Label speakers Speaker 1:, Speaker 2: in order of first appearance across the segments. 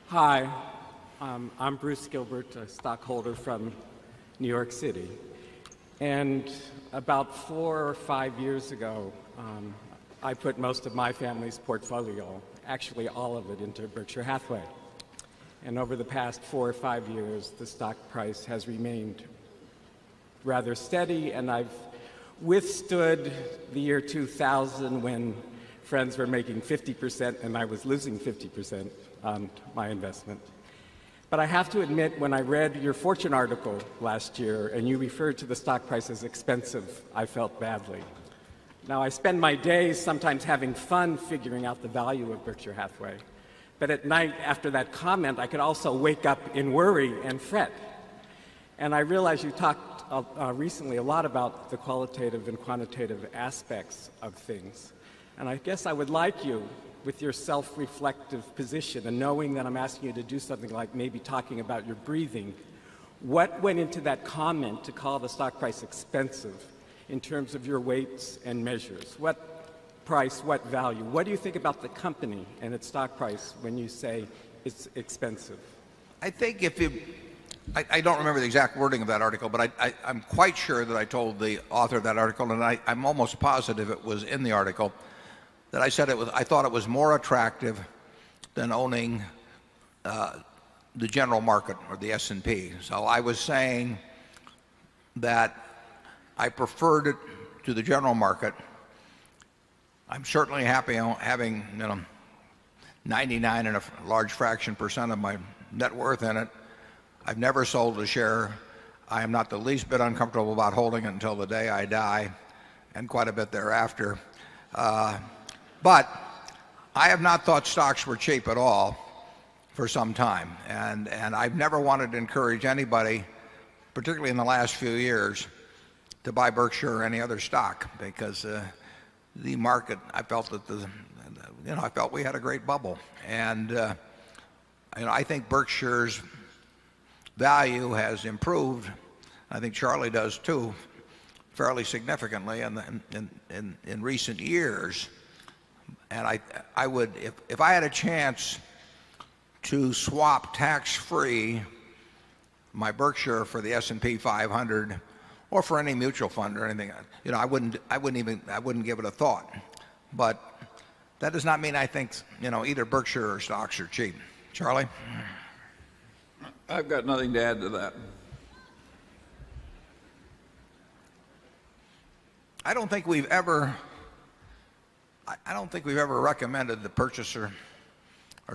Speaker 1: Hi, I'm Bruce Gilbert, a stockholder from New York City. And about 4 or 5 years ago, I put most of my family's portfolio, actually all of it, into Berkshire Hathaway. And over the past 4 or 5 years, the stock price has remained rather steady, and I've withstood the year 2000 when friends were making 50% and I was losing 50% on my investment. But I have to admit, when I read your Fortune article last year and you referred to the stock price as expensive, I felt badly. Now, I spend my days sometimes having fun figuring out the value of Berkshire Hathaway. But at night, after that comment, I could also wake up in worry and fret. And I realize you talked recently a lot about the qualitative and quantitative aspects of things. And I guess I would like you, with your self-reflective position and knowing that I'm asking you to do something like maybe talking about your breathing, what went into that comment to call the stock price expensive in terms of your weights and measures? What price, what value? What do you think about the company and its stock price when you say it's expensive?
Speaker 2: I think I don't remember the exact wording of that article, but I'm quite sure that I told the author of that article, and I'm almost positive it was in the article, that I said I thought it was more attractive than owning the general market or the S&P. So I was saying that I preferred it to the general market. I'm certainly happy having 99 and a large fraction percent of my net worth in it. I've never sold a share. I am not the least bit uncomfortable about holding it until the day I die, and quite a bit thereafter. But I have not thought stocks were cheap at all for some time. And I've never wanted to encourage anybody, particularly in the last few years, to buy Berkshire or any other stock, because the market, I felt that I felt we had a great bubble. And I think Berkshire's value has improved. I think Charlie does too, fairly significantly in recent years. And I would, if I had a chance to swap tax-free my Berkshire for the S&P 500 or for any mutual fund or anything, I wouldn't give it a thought. But that does not mean I think, either Berkshire or stocks are cheap. Charlie?
Speaker 3: I've got nothing to add to that.
Speaker 2: I don't think we've ever recommended the purchase or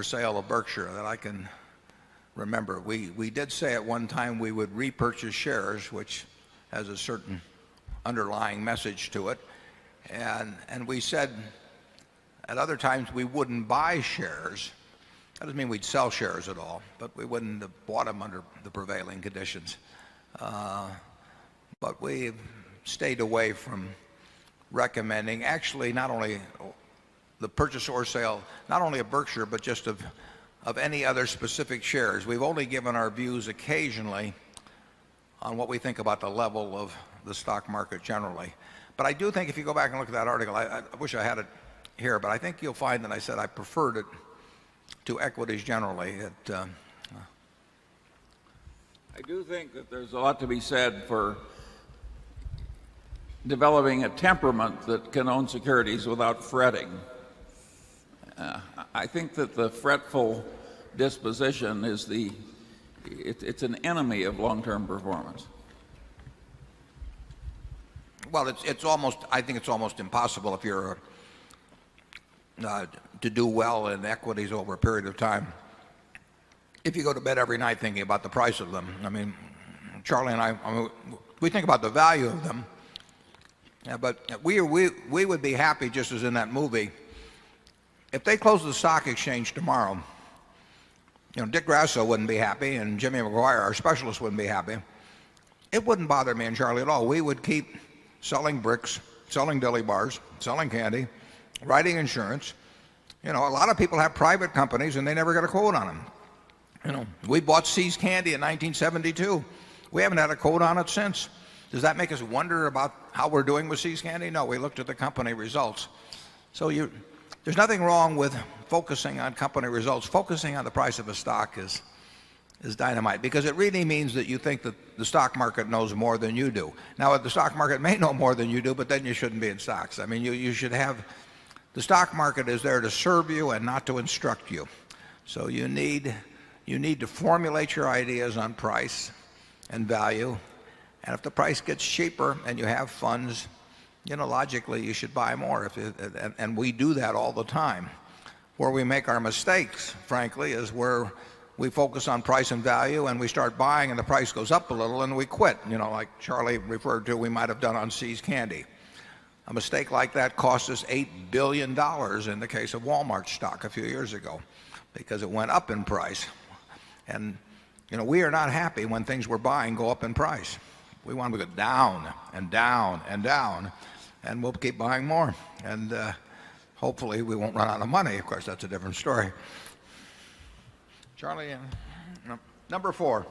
Speaker 2: sale of Berkshire that I can remember. We did say at one time we would repurchase shares, which has a certain underlying message to it. And we said at other times we wouldn't buy shares. That doesn't mean we'd sell shares at all, but we wouldn't have bought them under the prevailing conditions. But we've stayed away from recommending, actually, not only the purchase or sale, not only of Berkshire, but just of any other specific shares. We've only given our views occasionally on what we think about the level of the stock market generally. But I do think if you go back and look at that article, I wish I had it here, but I think you'll find that I said I preferred it to equities generally.
Speaker 3: I do think that there's a lot to be said for developing a temperament that can own securities without fretting. I think that the fretful disposition is it's an enemy of long-term performance.
Speaker 2: Well, I think it's almost impossible if you're to do well in equities over a period of time if you go to bed every night thinking about the price of them. I mean, Charlie and I we think about the value of them, but we would be happy, just as in that movie, if they closed the stock exchange tomorrow. Dick Grasso wouldn't be happy, and Jimmy McGuire, our specialist, wouldn't be happy. It wouldn't bother me and Charlie at all. We would keep selling bricks, selling deli bars, selling candy, writing insurance. A lot of people have private companies and they never get a quote on them. We bought See's Candy in 1972. We haven't had a quote on it since. Does that make us wonder about how we're doing with See's Candy? No, we looked at the company results. So there's nothing wrong with focusing on company results. Focusing on the price of a stock is dynamite because it really means that you think that the stock market knows more than you do. Now, the stock market may know more than you do, but then you shouldn't be in stocks. I mean, you should have the stock market is there to serve you and not to instruct you. So you need to formulate your ideas on price and value. And if the price gets cheaper and you have funds, logically you should buy more. And we do that all the time. Where we make our mistakes, frankly, is where we focus on price and value and we start buying and the price goes up a little and we quit. Like Charlie referred to, we might have done on See's Candy. A mistake like that cost us $8 billion in the case of Walmart stock a few years ago because it went up in price. And, we are not happy when things we're buying go up in price. We want them to go down and down and down, and we'll keep buying more. And hopefully we won't run out of money. Of course, that's a different story. Charlie, number 4.